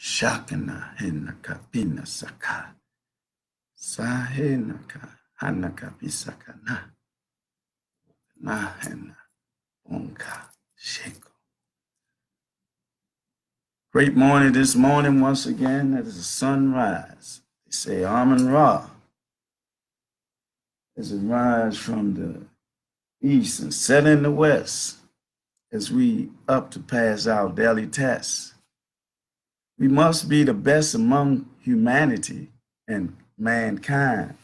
Shakana henaka pina saka. Sahenaka hanaka pisakana. Nahena onka sheko. Great morning this morning once again. That is a sunrise. They say Amun Ra as it rise from the east and set in the west as we up to pass our daily tests. We must be the best among humanity and mankind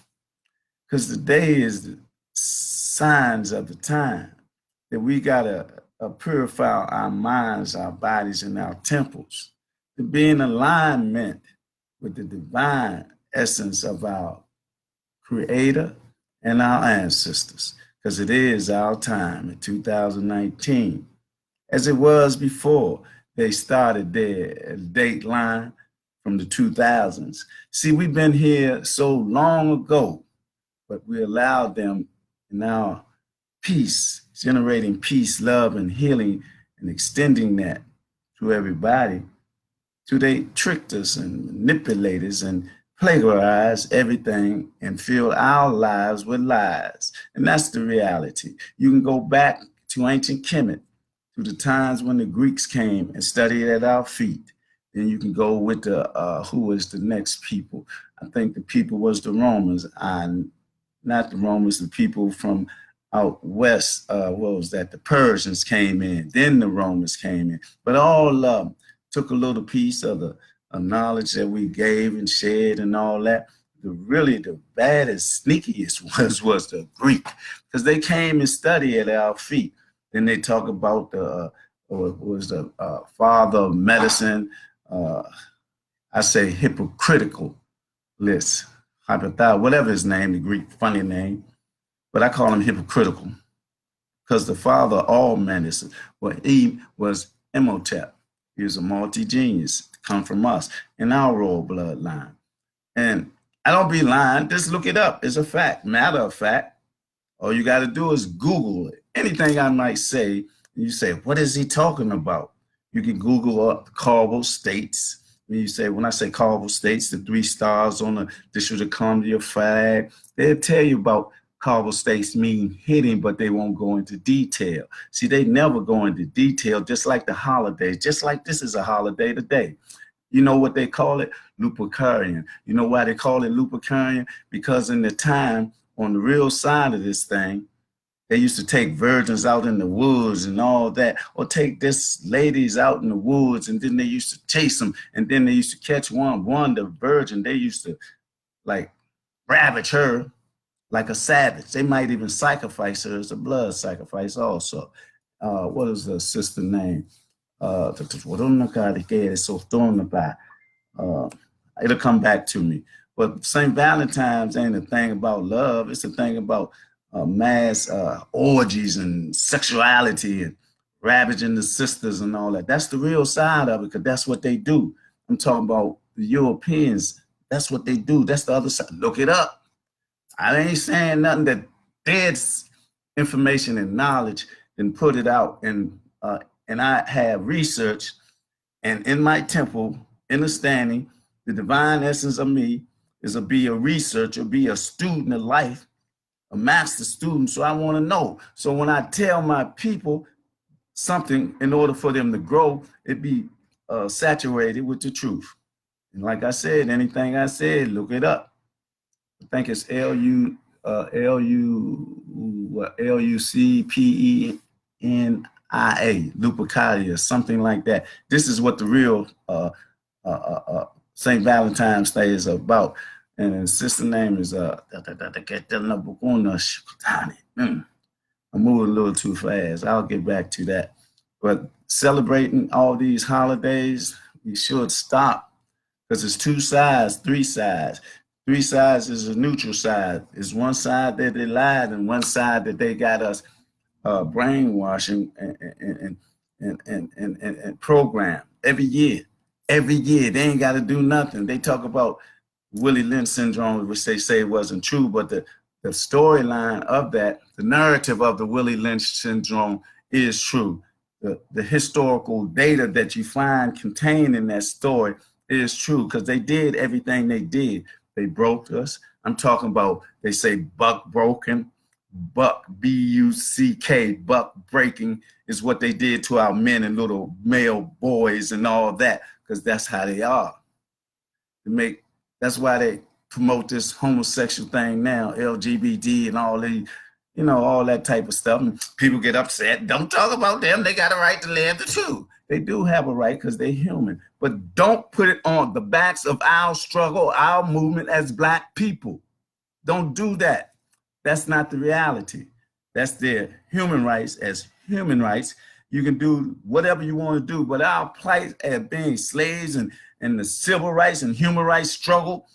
because today is the signs of the time that we got to purify our minds, our bodies, and our temples to be in alignment with the divine essence of our creator and our ancestors, because it is our time in 2019, as it was before they started their date line from the 2000s. See, we've been here so long ago, but we allowed them in our peace, generating peace, love, and healing, and extending that to everybody. So they tricked us and manipulated us and plagiarized everything and filled our lives with lies. And that's the reality. You can go back to ancient Kemet, to the times when the Greeks came and studied at our feet. Then you can go with who was the next people. I think the people was the Romans, and not the Romans, the people from out west. What was that? The Persians came in, then the Romans came in. But all of them took a little piece of the knowledge that we gave and shared and all that. The baddest, sneakiest was the Greek, because they came and studied at our feet. Then they talk about the was the father of medicine. I say hypocritical list, whatever his name, the Greek funny name, but I call him hypocritical because the father of all medicine, well, he was Imhotep. He was a multi-genius, come from us in our royal bloodline. And I don't be lying, just look it up. It's a fact. Matter of fact, all you got to do is Google it. Anything I might say, you say, what is he talking about? You can Google up the cardinal states. When you say, when I say cardinal states, the 3 stars on the District of Columbia flag, they'll tell you about cardinal states mean hidden, but they won't go into detail. See, they never go into detail, just like the holidays, just like this is a holiday today. You know what they call it? Lupercarian. You know why they call it Lupercarian? Because in the time, on the real side of this thing, they used to take virgins out in the woods and all that, or take this ladies out in the woods, and then they used to chase them, and then they used to catch one, the virgin, they used to like ravage her like a savage. They might even sacrifice her as a blood sacrifice also. What is the sister name? It'll come back to me. But St. Valentine's ain't a thing about love. It's a thing about mass orgies and sexuality and ravaging the sisters and all that. That's the real side of it, because that's what they do. I'm talking about the Europeans. That's what they do. That's the other side. Look it up. I ain't saying nothing that dead information and knowledge, then put it out. And I have research, and in my temple, understanding the divine essence of me is to be a researcher, be a student of life, a master student. So I want to know. So when I tell my people something, in order for them to grow, it be saturated with the truth. And like I said, anything I said, look it up. I think it's Lucipenia, Lupercalia, something like that. This is what the real St. Valentine's Day is about. And his sister name is I'm moving a little too fast. I'll get back to that. But celebrating all these holidays, we should stop, because it's 2 sides, 3 sides. 3 sides is a neutral side. It's one side that they lied, and one side that they got us brainwashing and programmed every year. Every year, they ain't got to do nothing. They talk about Willie Lynch syndrome, which they say wasn't true, but the storyline of that, the narrative of the Willie Lynch syndrome is true. The historical data that you find contained in that story is true, because they did everything they did. They broke us. I'm talking about, they say buck broken, buck, B-U-C-K, buck breaking is what they did to our men and little male boys and all that, because that's how they are. That's why they promote this homosexual thing now, LGBT and all the, all that type of stuff. And people get upset. Don't talk about them. They got a right to live the truth. They do have a right because they're human. But don't put it on the backs of our struggle, our movement as Black people. Don't do that. That's not the reality. That's their human rights as human rights. You can do whatever you want to do, but our plight as being slaves and the civil rights and human rights struggle,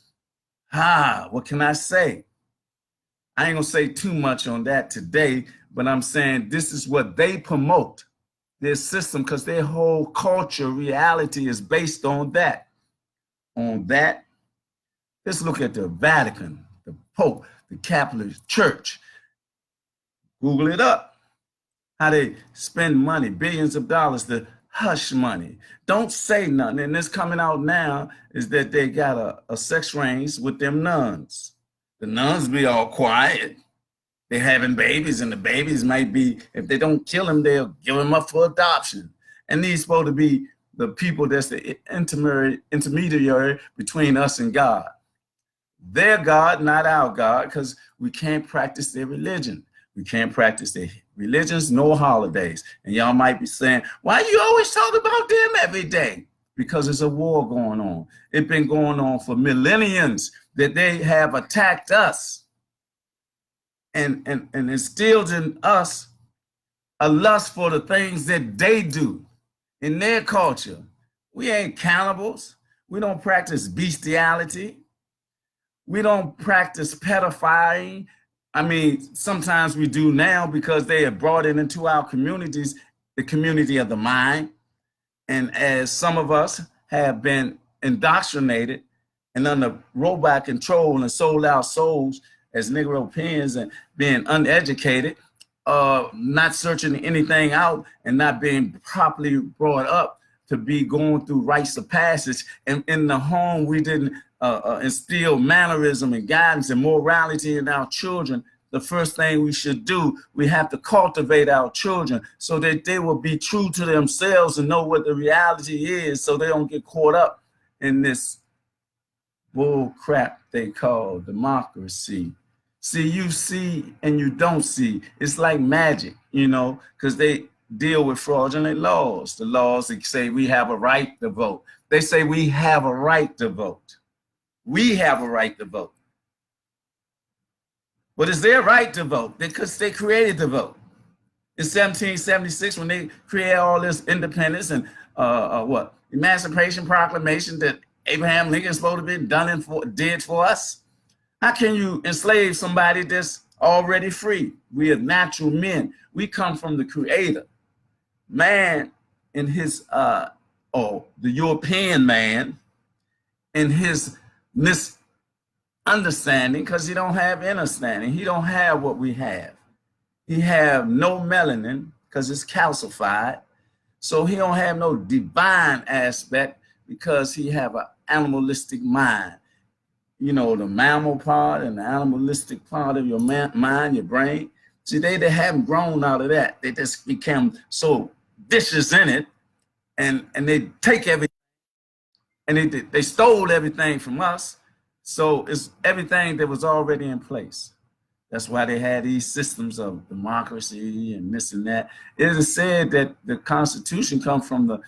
what can I say? I ain't gonna say too much on that today, but I'm saying this is what they promote, their system, because their whole culture, reality is based on that. Let's look at the Vatican, the Pope, the Catholic Church. Google it up. How they spend money, billions of dollars to hush money. Don't say nothing. And this coming out now is that they got a sex range with them nuns. The nuns be all quiet. They're having babies, and the babies might be, if they don't kill them, they'll give them up for adoption. And these supposed to be the people that's the intermediary between us and God. Their God, not our God, because we can't practice their religion. We can't practice their religions, no holidays. And y'all might be saying, why you always talk about them every day? Because there's a war going on. It's been going on for millenniums, that they have attacked us and instilled in us a lust for the things that they do in their culture. We ain't cannibals. We don't practice bestiality. We don't practice pedophiling. I mean, sometimes we do now because they have brought it into our communities, the community of the mind. And as some of us have been indoctrinated and under robot control and sold our souls as Negro pins and being uneducated, not searching anything out and not being properly brought up to be going through rites of passage. And in the home, we didn't instill mannerism and guidance and morality in our children. The first thing we should do, we have to cultivate our children so that they will be true to themselves and know what the reality is, so they don't get caught up in this bull crap they call democracy. See, you see and you don't see. It's like magic, because they deal with fraudulent laws. The laws that say we have a right to vote. They say we have a right to vote. We have a right to vote. But it's their right to vote because they created the vote. In 1776, when they created all this independence and Emancipation Proclamation that Abraham Lincoln's supposed to be did for us. How can you enslave somebody that's already free? We are natural men. We come from the Creator. Man in his, the European man in his misunderstanding, because he don't have understanding. He don't have what we have. He have no melanin because it's calcified. So he don't have no divine aspect because he have an animalistic mind. The mammal part and the animalistic part of your mind, your brain. See, they haven't grown out of that. They just become so vicious in it, and they take everything, and they stole everything from us. So it's everything that was already in place. That's why they had these systems of democracy and this and that. It is said that the Constitution comes from the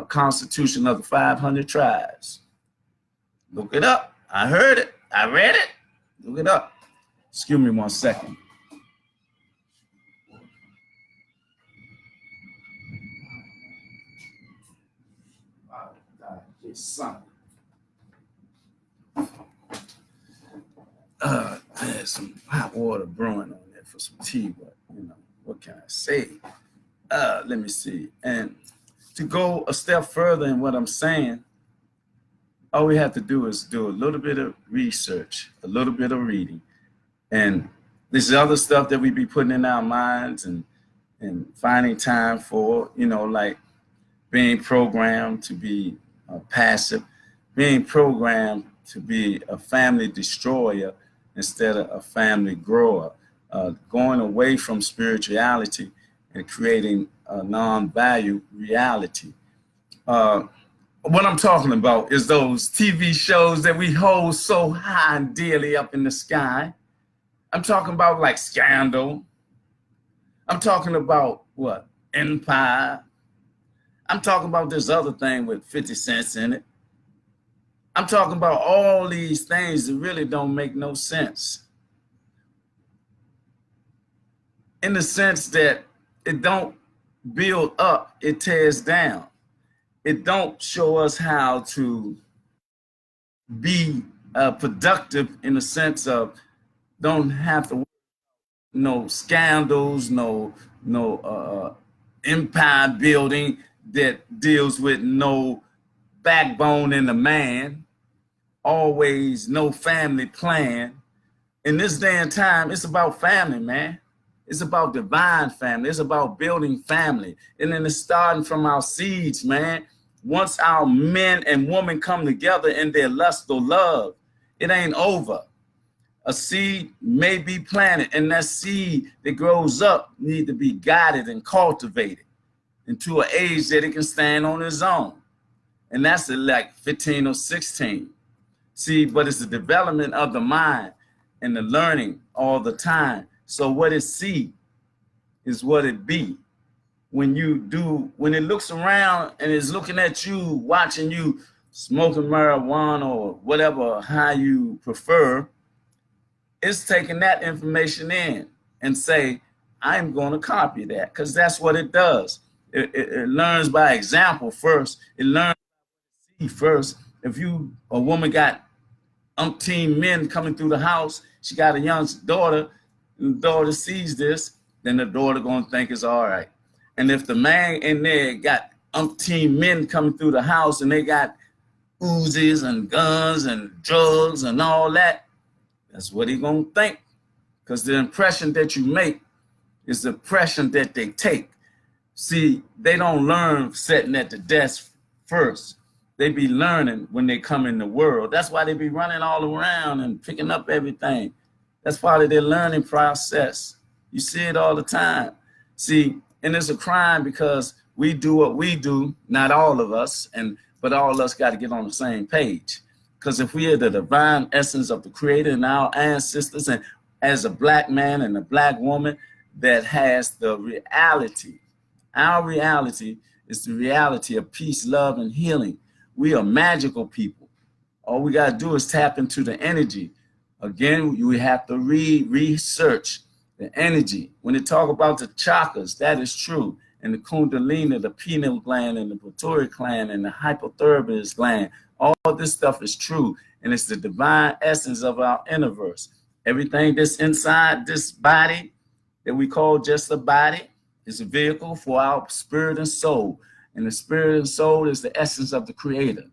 Constitution of the 500 tribes. Look it up. I heard it. I read it. Look it up. Excuse me 1 second. Son. There's some hot water brewing on there for some tea, but what can I say? Let me see. And to go a step further in what I'm saying, all we have to do is do a little bit of research, a little bit of reading, and this other stuff that we be putting in our minds and finding time for, like being programmed to be passive. being programmed to be a family destroyer instead of a family grower, going away from spirituality and creating a non-value reality. Uh, what I'm talking about is those TV shows that we hold so high and dearly up in the sky. I'm talking about like Scandal. I'm talking about what? Empire. I'm talking about this other thing with 50 cents in it. I'm talking about all these things that really don't make no sense. In the sense that it don't build up, it tears down. It don't show us how to be productive in the sense of don't have to no scandals, no empire building that deals with no backbone in the man, always no family plan. In this day and time, it's about family, man. It's about divine family. It's about building family. And then it's starting from our seeds, man. Once our men and women come together in their lust or love, it ain't over. A seed may be planted, and that seed that grows up need to be guided and cultivated into an age that it can stand on its own. And that's at like 15 or 16. See, but it's the development of the mind and the learning all the time. So what it see is what it be. When it looks around and is looking at you, watching you smoking marijuana or whatever, how you prefer, it's taking that information in and say, I'm going to copy that, because that's what it does. It learns by example first. It learns by see first. If a woman got umpteen men coming through the house, she got a young daughter, and the daughter sees this, then the daughter going to think it's all right. And if the man in there got umpteen men coming through the house and they got Uzis and guns and drugs and all that, that's what he gonna think, because the impression that you make is the impression that they take. See, they don't learn sitting at the desk first. They be learning when they come in the world. That's why they be running all around and picking up everything. That's part of their learning process. You see it all the time. See, and it's a crime because we do what we do, not all of us, but all of us got to get on the same page. Because if we are the divine essence of the Creator and our ancestors, and as a black man and a black woman that has the reality, our reality is the reality of peace, love, and healing. We are magical people. All we got to do is tap into the energy. Again, we have to research the energy. When they talk about the chakras, that is true. And the kundalini, the pineal gland, and the pituitary gland, and the hypothalamus gland, all this stuff is true. And it's the divine essence of our universe. Everything that's inside this body that we call just a body is a vehicle for our spirit and soul. And the spirit and soul is the essence of the Creator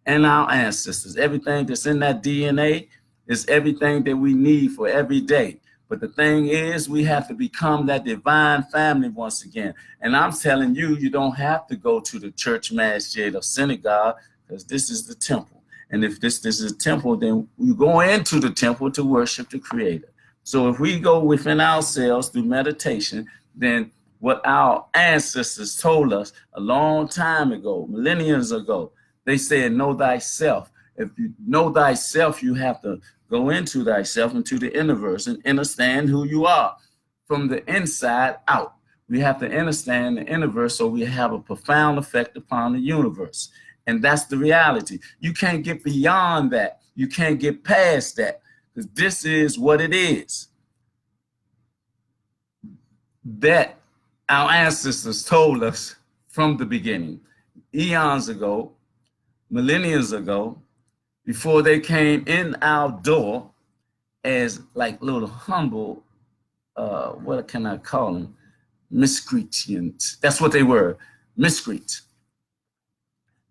and our ancestors. Everything that's in that DNA is everything that we need for every day. But the thing is, we have to become that divine family once again. And I'm telling you, you don't have to go to the church, masjid, or synagogue, because this is the temple. And if this is a temple, then we go into the temple to worship the Creator. So if we go within ourselves through meditation, then what our ancestors told us a long time ago, millennia ago, they said, know thyself. If you know thyself, you have to go into thyself, into the universe, and understand who you are from the inside out. We have to understand the universe so we have a profound effect upon the universe. And that's the reality. You can't get beyond that. You can't get past that, because this is what it is. That our ancestors told us from the beginning, eons ago, millennia ago, before they came in our door as like little humble, what can I call them? Miscreants. That's what they were, miscreants.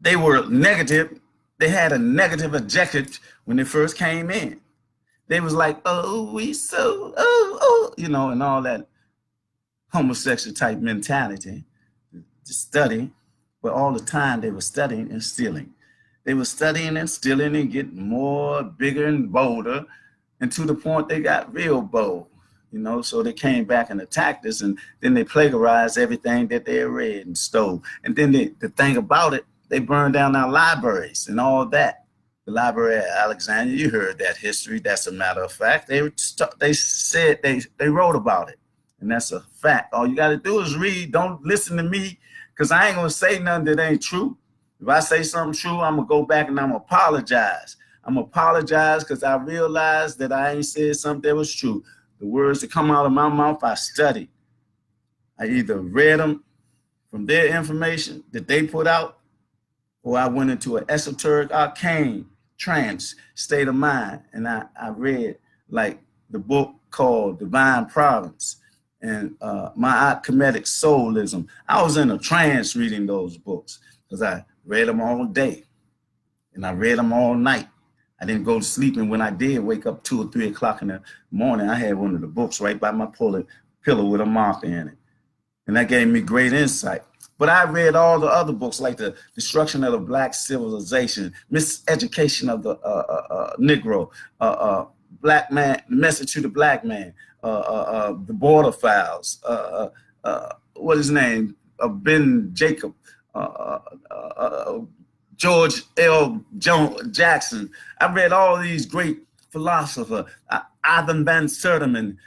They were negative. They had a negative adjective when they first came in. They was like, oh, we so, oh, and all that homosexual type mentality to study, but all the time they were studying and stealing. They were studying and stealing and getting more bigger and bolder, and to the point they got real bold, you know. So they came back and attacked us, and then they plagiarized everything that they read and stole. And then the thing about it, they burned down our libraries and all that. The library at Alexandria, you heard that history. That's a matter of fact. They said they wrote about it, and that's a fact. All you got to do is read. Don't listen to me, because I ain't gonna say nothing that ain't true. If I say something true, I'm gonna go back and I'm gonna apologize. I'm gonna apologize because I realized that I ain't said something that was true. The words that come out of my mouth, I studied. I either read them from their information that they put out, or I went into an esoteric arcane trance state of mind, and I read like the book called Divine Providence and My Comedic Soulism. I was in a trance reading those books because I read them all day and I read them all night. I didn't go to sleep, and when I did wake up 2 or 3 o'clock in the morning, I had one of the books right by my pillow with a marker in it, and that gave me great insight. But I read all the other books, like The Destruction of the Black Civilization, Miseducation of the Negro, Black Man, Message to the Black Man, The Border Files, what is his name? Ben Jacob, George L. Jackson. I read all these great philosophers, Ivan Van Sertima,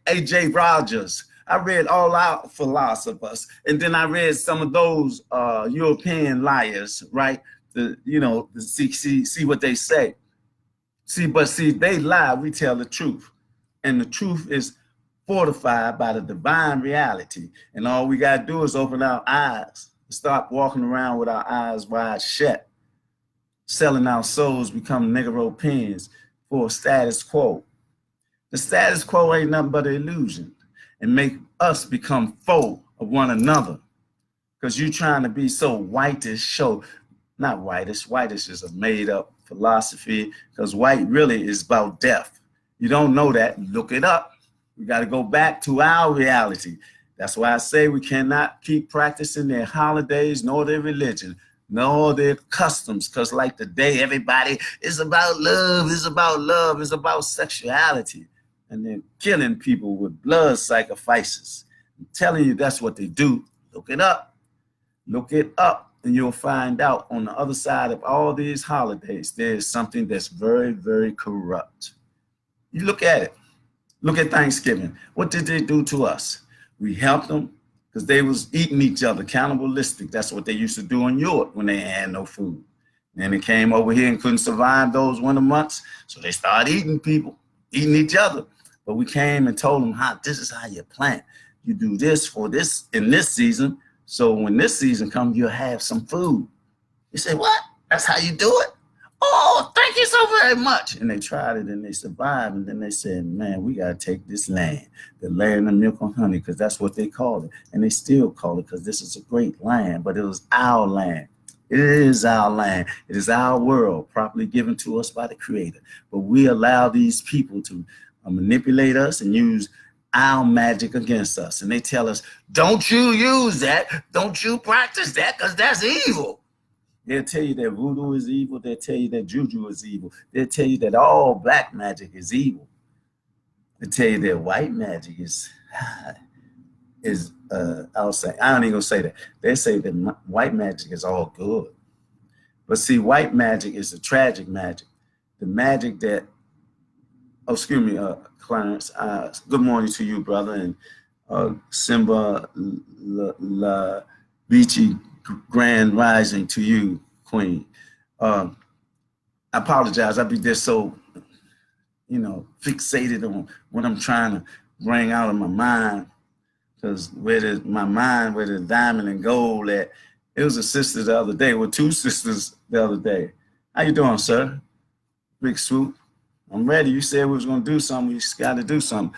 A.J. Rogers. I read all our philosophers, and then I read some of those European liars, right? To see what they say. But they lie, we tell the truth. And the truth is fortified by the divine reality. And all we got to do is open our eyes, stop walking around with our eyes wide shut, selling our souls, become Negro pins for a status quo. The status quo ain't nothing but an illusion, and make us become foe of one another. Because you trying to be so whitish, not whitish. Whitish is a made up philosophy, because white really is about death. You don't know that, look it up. We got to go back to our reality. That's why I say we cannot keep practicing their holidays, nor their religion, nor their customs, because like today, everybody is about love, is about love, is about sexuality. And they're killing people with blood sacrifices. I'm telling you, that's what they do. Look it up. Look it up, and you'll find out on the other side of all these holidays, there's something that's very, very corrupt. You look at it. Look at Thanksgiving. What did they do to us? We helped them because they was eating each other, cannibalistic. That's what they used to do in Europe when they had no food. And they came over here and couldn't survive those winter months, so they started eating people, eating each other. But we came and told them, this is how you plant. You do this for this in this season. So when this season comes, you'll have some food. You say, what? That's how you do it? Oh, thank you so very much. And they tried it and they survived. And then they said, man, we got to take this land, the land of milk and honey, because that's what they call it. And they still call it, because this is a great land, but it was our land. It is our land. It is our world, properly given to us by the Creator. But we allow these people to manipulate us and use our magic against us. And they tell us, don't you use that. Don't you practice that, because that's evil. They'll tell you that voodoo is evil. They'll tell you that juju is evil. They'll tell you that all black magic is evil. They'll tell you that white magic is I'll say, I don't even gonna say that. They say that white magic is all good. But see, white magic is the tragic magic. The magic that, Clarence, good morning to you, brother, and Simba La Beachy, grand rising to you, Queen. I apologize. I be just so, fixated on what I'm trying to bring out of my mind, because where the diamond and gold at. It was a sister the other day, with two sisters the other day. How you doing, sir? Big Swoop. I'm ready. You said we was going to do something. We just got to do something.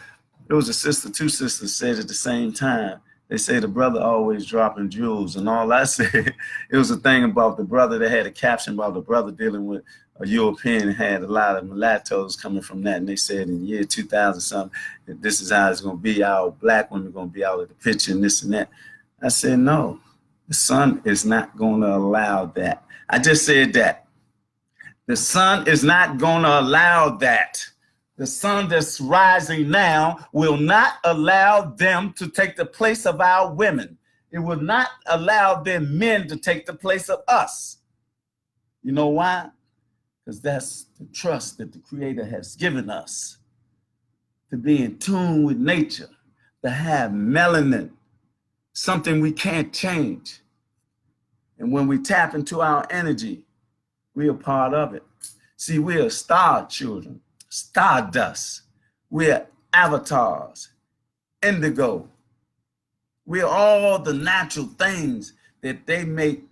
It was two sisters said at the same time. They say the brother always dropping jewels. And all I said, it was a thing about the brother that had a caption about the brother dealing with a European and had a lot of mulattoes coming from that. And they said in the year 2000 something, that this is how it's going to be. Our black women going to be out of the picture and this and that. I said, no, The sun is not going to allow that. I just said that. The sun is not going to allow that. The sun that's rising now will not allow them to take the place of our women. It will not allow their men to take the place of us. You know why? Because that's the trust that the Creator has given us to be in tune with nature, to have melanin, something we can't change. And when we tap into our energy, we are part of it. See, we are star children, stardust. We are avatars, indigo. We are all the natural things that they make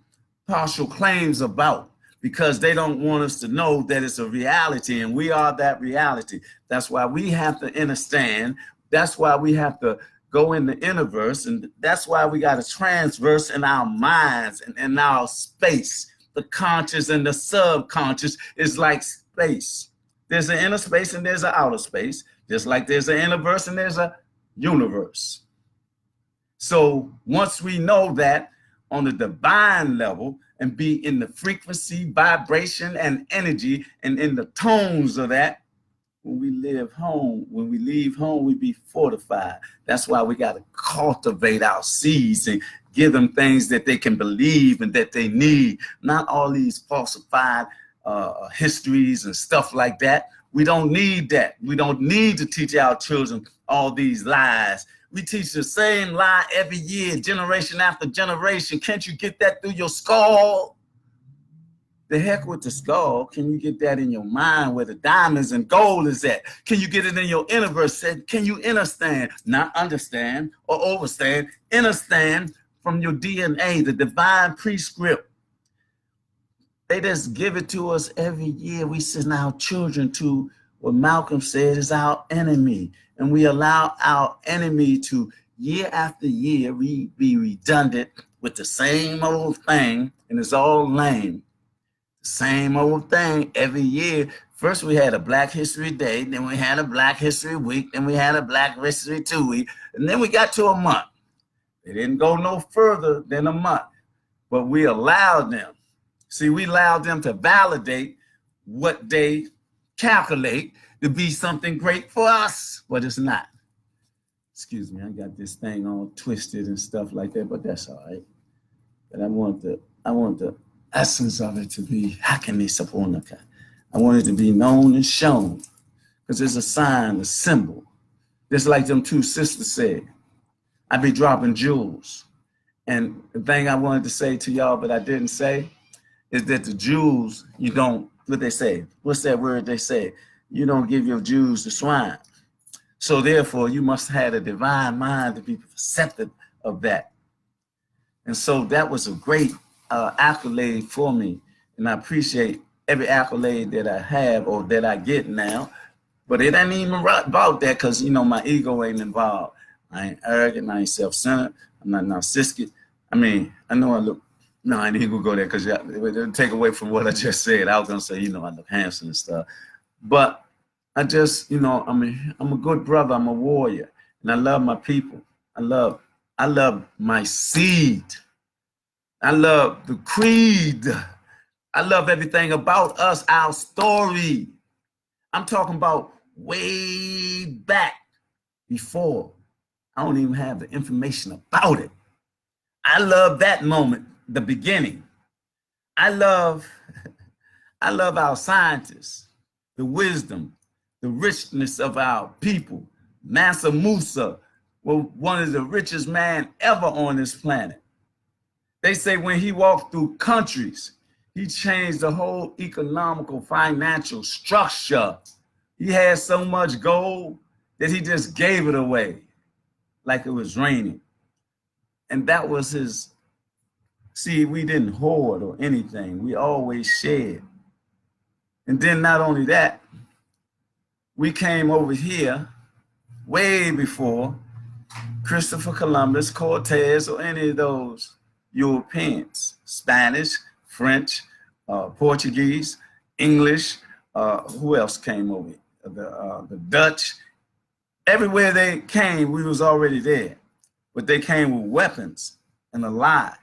partial claims about because they don't want us to know that it's a reality, and we are that reality. That's why we have to understand. That's why we have to go in the innerverse, and that's why we got to transverse in our minds and in our space. The conscious and the subconscious is like space. There's an inner space and there's an outer space, just like there's an innerverse and there's a universe. So once we know that on the divine level and be in the frequency, vibration, and energy, and in the tones of that, when we leave home, we be fortified. That's why we got to cultivate our seeds and give them things that they can believe and that they need, not all these falsified histories and stuff like that. We don't need that. We don't need to teach our children all these lies. We teach the same lie every year, generation after generation. Can't you get that through your skull? The heck with the skull. Can you get that in your mind where the diamonds and gold is at? Can you get it in your universe? Can you understand, not understand or overstand, understand from your DNA, the divine prescript? They just give it to us every year. We send our children to what Malcolm said is our enemy. And we allow our enemy to, year after year, be redundant with the same old thing, and it's all lame. Same old thing every year. First we had a Black History Day, then we had a Black History Week, then we had a Black History 2 week, and then we got to a month. They didn't go no further than a month, but we allowed them. See, we allowed them to validate what they calculate to be something great for us, but it's not. Excuse me, I got this thing all twisted and stuff like that, but that's all right. But I want the essence of it to be Hakinesaponaka. I want it to be known and shown because it's a sign, a symbol. Just like them two sisters said, I be dropping jewels. And the thing I wanted to say to y'all, but I didn't say, is that the jewels, you don't, what they say, what's that word they say? You don't give your jewels to swine. So therefore, you must have a divine mind to be perceptive of that. And so that was a great accolade for me. And I appreciate every accolade that I have or that I get now. But it ain't even about that because, you know, my ego ain't involved. I ain't arrogant, I ain't self-centered, I'm not narcissistic. I mean, I know I look, no, I ain't even gonna go there because it'll take away from what I just said. I was gonna say, you know, I look handsome and stuff. But I just, you know, I'm a good brother, I'm a warrior, and I love my people. I love my seed. I love the creed. I love everything about us, our story. I'm talking about way back before. I don't even have the information about it. I love that moment, the beginning. I love our scientists, the wisdom, the richness of our people. Mansa Musa was one of the richest men ever on this planet. They say when he walked through countries, he changed the whole economical, financial structure. He had so much gold that he just gave it away like it was raining. And that was his, see, we didn't hoard or anything. We always shared. And then not only that, we came over here way before Christopher Columbus, Cortez, or any of those Europeans, Spanish, French, Portuguese, English, who else came over? The Dutch. Everywhere they came, we was already there. But they came with weapons and a lie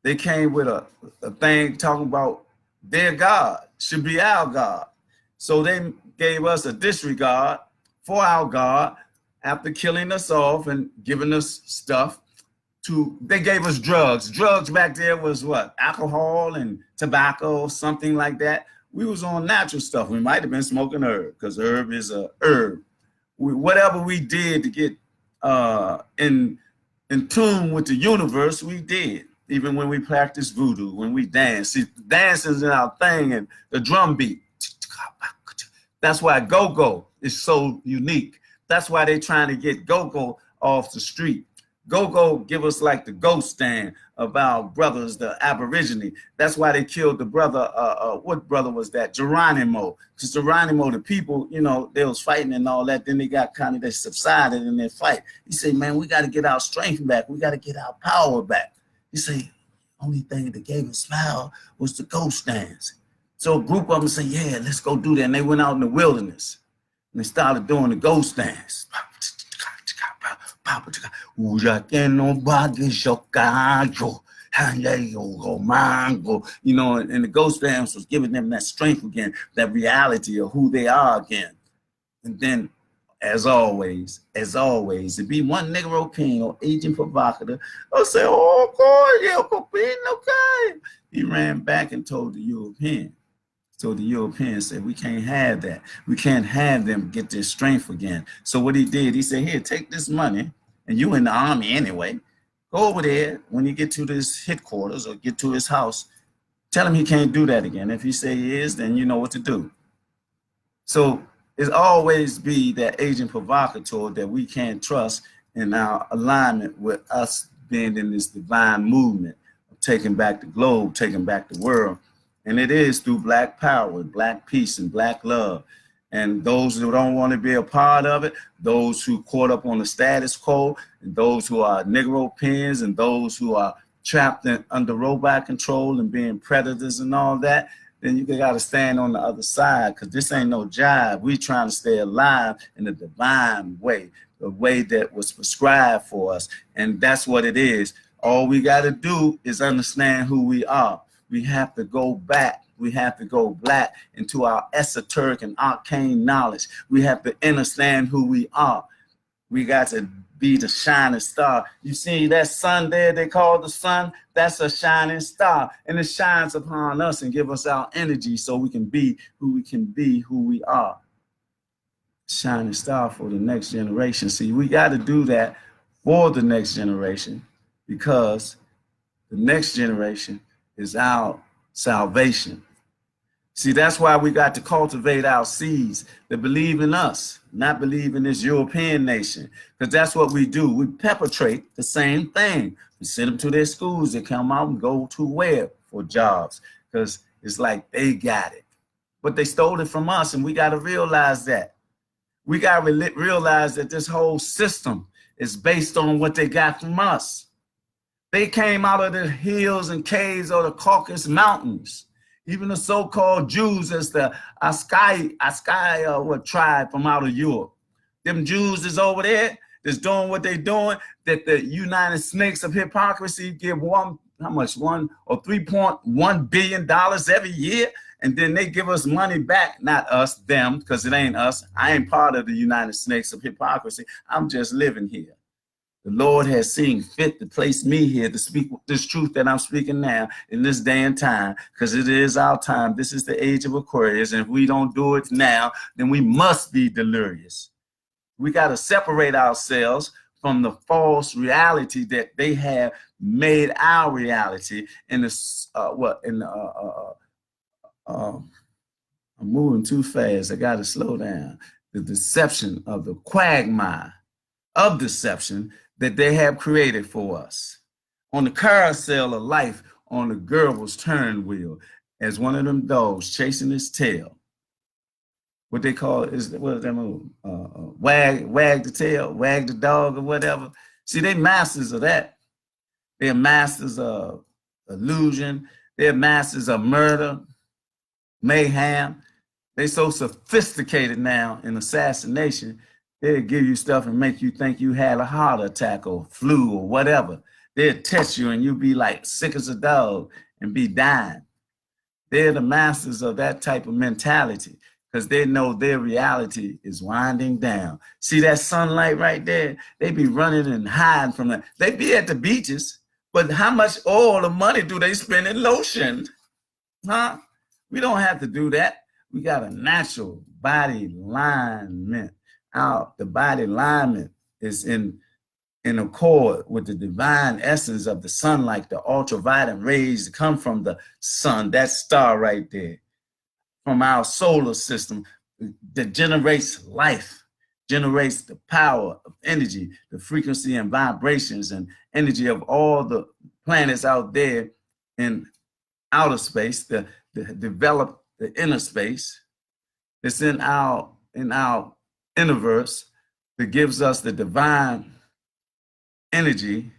They came with a thing talking about their God should be our God. So they gave us a disregard for our God after killing us off and giving us stuff. They gave us drugs. Drugs back there was what? Alcohol and tobacco, something like that. We was on natural stuff. We might have been smoking herb because herb is a herb. Whatever we did to get in tune with the universe, we did. Even when we practice voodoo, when we dance. See, dancing is our thing, and the drum beat. That's why go-go is so unique. That's why they're trying to get go-go off the street. Go-go give us like the ghost stand of our brothers, the Aborigine. That's why they killed the brother, what brother was that? Geronimo. Because Geronimo, the people, you know, they was fighting and all that. Then they got kind of, they subsided in their fight. He said, man, we got to get our strength back. We got to get our power back. He said, only thing that gave us power was the ghost stands. So a group of them said, yeah, let's go do that. And they went out in the wilderness and they started doing the ghost dance. You know, and the ghost dance was giving them that strength again, that reality of who they are again. And then, as always, it'd be one Negro king or agent provocateur. I'll say, oh, God, okay. He ran back and told the European. So the Europeans said, we can't have that. We can't have them get their strength again. So what he did, he said, here, take this money, and you in the army anyway. Go over there when you get to this headquarters or get to his house. Tell him he can't do that again. If he say he is, then you know what to do. So it's always be that agent provocateur that we can't trust in our alignment with us being in this divine movement of taking back the globe, taking back the world. And it is through Black power, Black peace, and Black love. And those who don't want to be a part of it, those who caught up on the status quo, and those who are Negro pins, and those who are trapped under robot control and being predators and all that, then you got to stand on the other side, because this ain't no jive. We trying to stay alive in a divine way, the way that was prescribed for us. And that's what it is. All we got to do is understand who we are. We have to go back. We have to go black into our esoteric and arcane knowledge. We have to understand who we are. We got to be the shining star. You see that sun there they call the sun? That's a shining star. And it shines upon us and give us our energy so we can be who we are. Shining star for the next generation. See, we got to do that for the next generation, because the next generation is our salvation. See, that's why we got to cultivate our seeds that believe in us, not believe in this European nation, because that's what we do. We perpetrate the same thing. We send them to their schools. They come out and go to where? For jobs, because it's like they got it. But they stole it from us, and we got to realize that. We got to realize that this whole system is based on what they got from us. They came out of the hills and caves of the Caucasus Mountains. Even the so-called Jews, as the Askai tribe from out of Europe. Them Jews is over there, that's doing what they doing, that the United Snakes of Hypocrisy give $3.1 billion every year, and then they give us money back, not us, them, because it ain't us. I ain't part of the United Snakes of Hypocrisy. I'm just living here. The Lord has seen fit to place me here to speak this truth that I'm speaking now in this day and time, because it is our time. This is the age of Aquarius. And if we don't do it now, then we must be delirious. We got to separate ourselves from the false reality that they have made our reality in this, I'm moving too fast. I got to slow down. The deception of the quagmire of deception that they have created for us. On the carousel of life, on the Goebbels turn wheel, as one of them dogs chasing his tail. What they call what is that move? Wag the tail, wag the dog, or whatever. See, they masters of that. They're masters of illusion. They're masters of murder, mayhem. They're so sophisticated now in assassination. They'll give you stuff and make you think you had a heart attack or flu or whatever. They'll test you and you'll be like sick as a dog and be dying. They're the masters of that type of mentality because they know their reality is winding down. See that sunlight right there? They be running and hiding from that. They be at the beaches, but how much oil or money do they spend in lotion? Huh? We don't have to do that. We got a natural body alignment. The body alignment is in accord with the divine essence of the sunlight, the ultraviolet rays that come from the sun, that star right there, from our solar system that generates life, generates the power of energy, the frequency and vibrations and energy of all the planets out there in outer space, the develop the inner space. It's in our universe that gives us the divine energy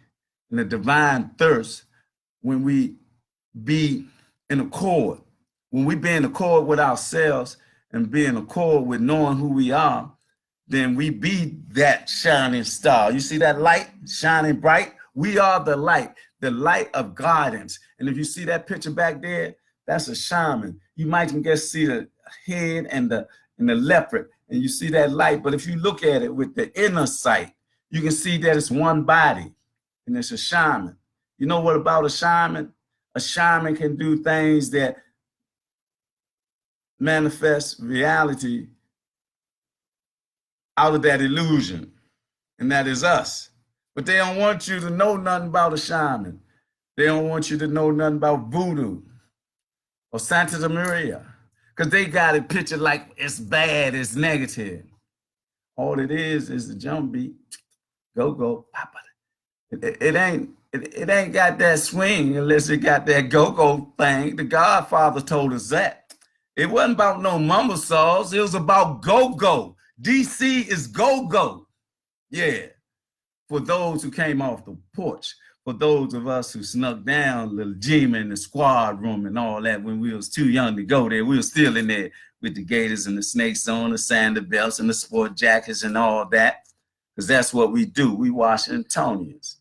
and the divine thirst when we be in accord. When we be in accord with ourselves and be in accord with knowing who we are, then we be that shining star. You see that light shining bright? We are the light of guidance. And if you see that picture back there, that's a shaman. You might can just see the head and the leopard, and you see that light. But if you look at it with the inner sight, you can see that it's one body, and it's a shaman. You know what about a shaman? A shaman can do things that manifest reality out of that illusion, and that is us. But they don't want you to know nothing about a shaman. They don't want you to know nothing about voodoo or Santa Maria, because they got it pictured like it's bad, it's negative. All it is the jump beat. Go, go, papa. It ain't got that swing unless it got that go-go thing. The Godfather told us that. It wasn't about no mumble saws. It was about go-go. DC is go-go. Yeah. For those who came off the porch, for those of us who snuck down little Jim in the squad room and all that when we was too young to go there, we were still in there with the gaiters and the snakes on, the sander belts and the sport jackets and all that. Because that's what we do. We Washingtonians.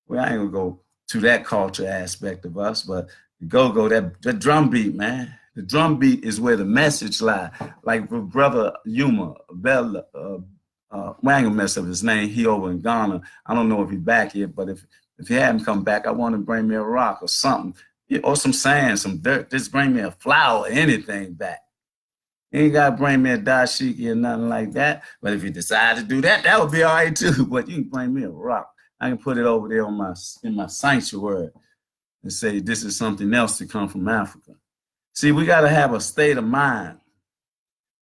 Well, I ain't gonna go to that culture aspect of us, but go, that drum beat, man. The drum beat is where the message lies. Like for brother Humam Abdulmalik, well, I ain't gonna mess up his name. He over in Ghana. I don't know if he's back yet, but if he hadn't come back, I want to bring me a rock or something, or some sand, some dirt. Just bring me a flower, anything back. You ain't got to bring me a dashiki or nothing like that. But if you decide to do that, that would be all right too. But you can bring me a rock. I can put it over there in my sanctuary and say this is something else to come from Africa. See, we got to have a state of mind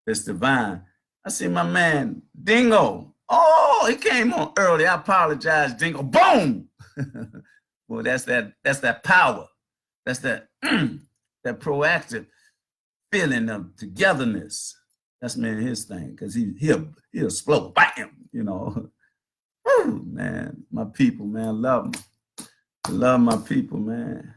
that's divine. I see my man Dingo. Oh, he came on early. I apologize, Dingo. Boom. Well, that's that power. That's that that proactive feeling of togetherness. That's man his thing, because he'll explode, bam, you know. Woo, man, my people, man, I love them. I love my people, man.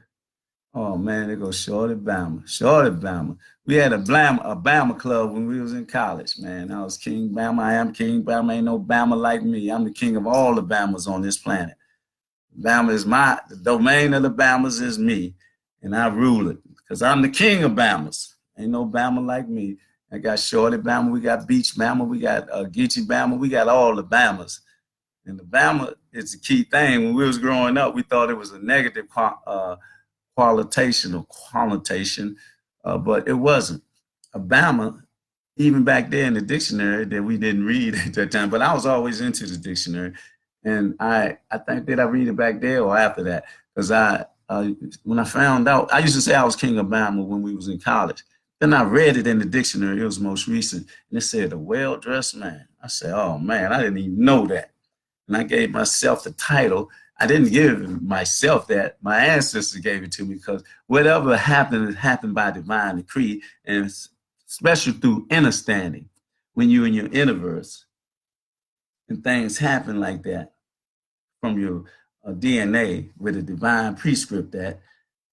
Oh man, they go Shorty Bama. We had a Bama club when we was in college, man. I was King Bama. I am King Bama. Ain't no Bama like me. I'm the king of all the Bamas on this planet. Bama is the domain of the Bamas is me, and I rule it because I'm the king of Bamas. Ain't no Bama like me. I got Shorty Bama, we got Beach Bama, we got Geechee Bama, we got all the Bamas. And the Bama is the key thing. When we was growing up, we thought it was a negative qualitation, but it wasn't. A Bama, even back there in the dictionary that we didn't read at that time, but I was always into the dictionary. And I think, did I read it back there or after that? Because when I found out, I used to say I was king of Bama when we was in college. Then I read it in the dictionary. It was most recent. And it said, a well-dressed man. I said, oh, man, I didn't even know that. And I gave myself the title. I didn't give myself that. My ancestors gave it to me because whatever happened, it happened by divine decree, and especially through understanding. When you're in your universe and things happen like that from your DNA with a divine prescript that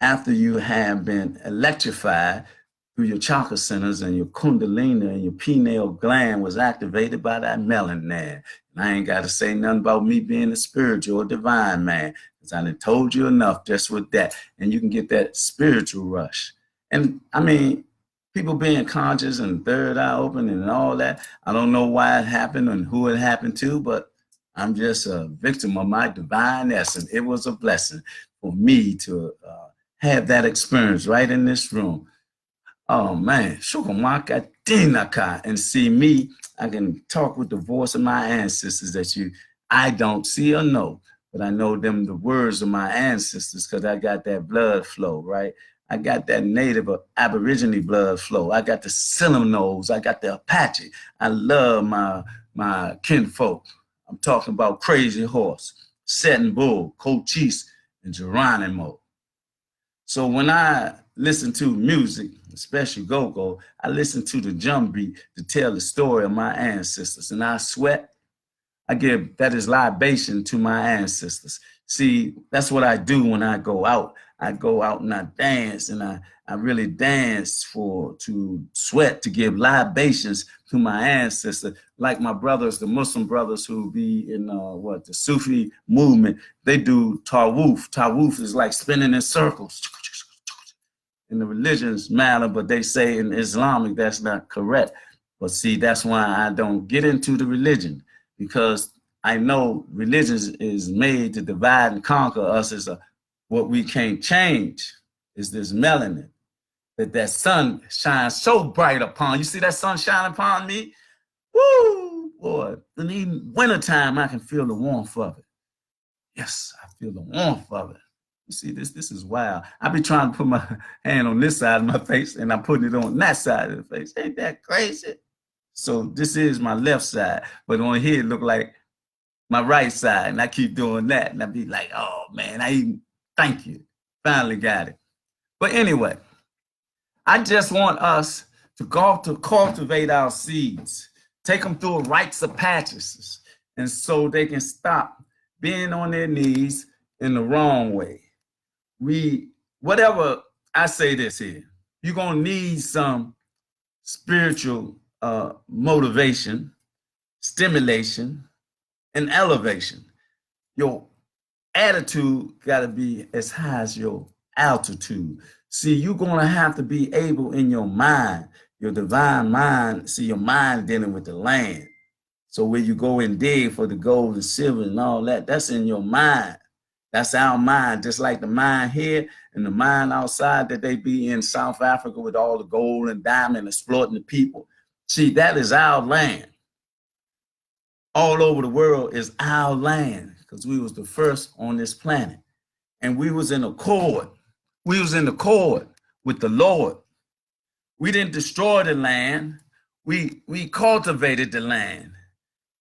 after you have been electrified through your chakra centers and your kundalini and your pineal gland was activated by that melanin. And I ain't got to say nothing about me being a spiritual or divine man. Because I done told you enough just with that. And you can get that spiritual rush. And I mean, people being conscious and third eye open and all that. I don't know why it happened and who it happened to, but I'm just a victim of my divine essence. It was a blessing for me to have that experience right in this room. Oh man, Shukamaka Dinaka, and see me. I can talk with the voice of my ancestors that I don't see or know, but I know them the words of my ancestors because I got that blood flow, right? I got that native or aborigine blood flow. I got the Seminoles. I got the Apache. I love my kinfolk. I'm talking about Crazy Horse, Setting Bull, Cochise, and Geronimo. So when I listen to music, especially go-go, I listen to the drum beat to tell the story of my ancestors. And I sweat, I give that is libation to my ancestors. See, that's what I do when I go out. I go out and I dance, and I really dance to sweat, to give libations to my ancestors. Like my brothers, the Muslim brothers who be in the Sufi movement, they do tawuf. Tawuf is like spinning in circles in the religion's matter, but they say in Islamic that's not correct. But see, that's why I don't get into the religion, because I know religion is made to divide and conquer us. What we can't change is this melanin that sun shines so bright upon. You see that sun shining upon me? Woo, boy. And even wintertime, I can feel the warmth of it. Yes, I feel the warmth of it. You see, this is wild. I be trying to put my hand on this side of my face, and I'm putting it on that side of the face. Ain't that crazy? So this is my left side, but on here it look like my right side, and I keep doing that, and I be like, oh man, thank you, finally got it. But anyway, I just want us to go to cultivate our seeds, take them through rites of passage, and so they can stop being on their knees in the wrong way. Whatever, I say this here, you're gonna need some spiritual motivation, stimulation, and elevation. Your attitude got to be as high as your altitude. See, you're going to have to be able in your mind, your divine mind. See, your mind dealing with the land. So where you go and dig for the gold and silver and all that, that's in your mind. That's our mind, just like the mind here and the mind outside that they be in South Africa with all the gold and diamond exploiting the people. See, that is our land. All over the world is our land because we was the first on this planet. And we was in accord. We was in accord with the Lord. We didn't destroy the land. We cultivated the land.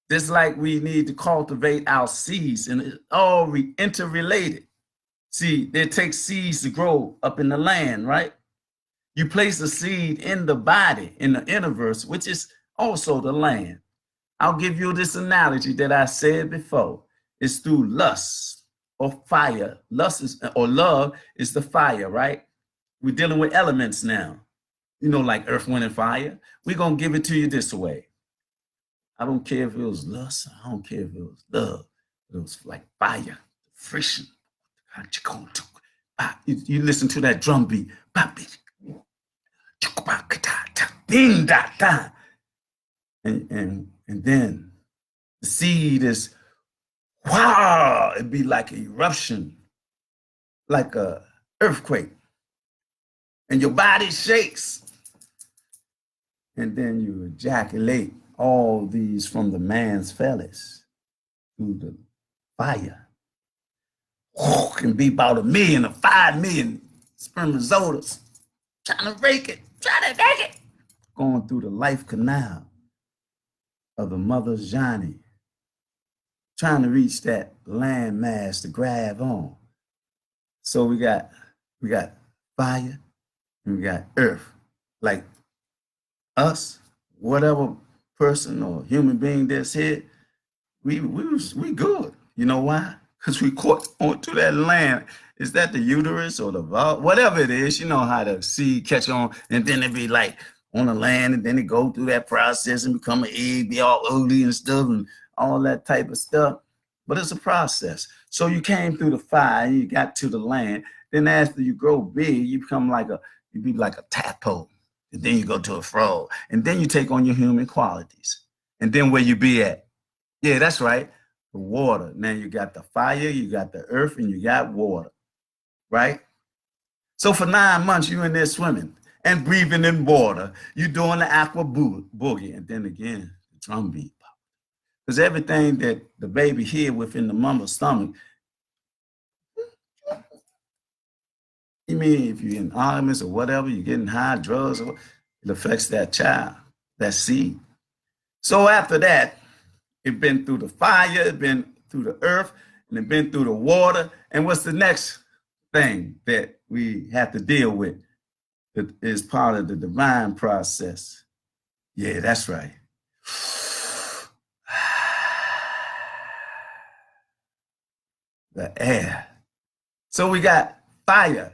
Just like we need to cultivate our seeds, and it's all interrelated. See, it takes seeds to grow up in the land, right? You place a seed in the body, in the universe, which is also the land. I'll give you this analogy that I said before. It's through lust or fire. Love is the fire, right? We're dealing with elements now, like earth, wind, and fire. We're going to give it to you this way. I don't care if it was lust. I don't care if it was love. It was like fire, friction. You listen to that drum beat. And then the seed is, wow, it'd be like an eruption, like a earthquake. And your body shakes. And then you ejaculate all these from the man's fellas through the fire. Oh, can be about 1 million or 5 million spermatozoids trying to make it, going through the life canal of the mother's Johnny, trying to reach that land mass to grab on. So we got fire and we got earth. Like us, whatever person or human being that's here, we good. You know why? Because we caught onto that land. Is that the uterus or the vault? Whatever it is, you know how the seed catch on, and then it be like on the land, and then it go through that process and become an egg, be all ugly and stuff, and all that type of stuff. but it's a process. So you came through the fire and you got to the land. Then after you grow big, you become you be like a tadpole. And then you go to a frog. And then you take on your human qualities. And then where you be at? Yeah, that's right. The water. Now you got the fire, you got the earth, and you got water, right? So for 9 months, you in there swimming and breathing in water. You doing the aqua boogie. And then again, the drum beat. Because everything that the baby hear within the mama's stomach, you mean if you're in arguments or whatever, you're getting high drugs, or it affects that child, that seed. So after that, it been through the fire, it been through the earth, and it been through the water. And what's the next thing that we have to deal with that is part of the divine process? Yeah, that's right. The air. So we got fire,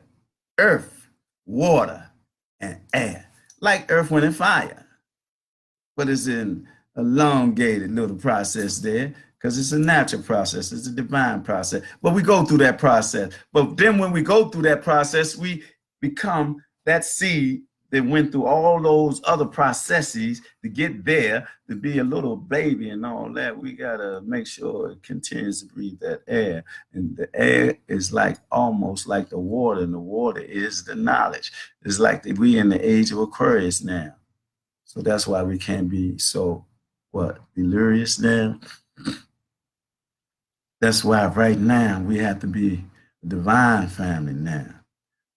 earth, water, and air. Like earth, wind, and fire. But it's an elongated little process there because it's a natural process. It's a divine process. But we go through that process. But then when we go through that process, we become that seed that went through all those other processes to get there, to be a little baby and all that. We got to make sure it continues to breathe that air. And the air is like almost like the water, and the water is the knowledge. It's like we in the age of Aquarius now. So that's why we can't be so, delirious now. That's why right now we have to be a divine family now.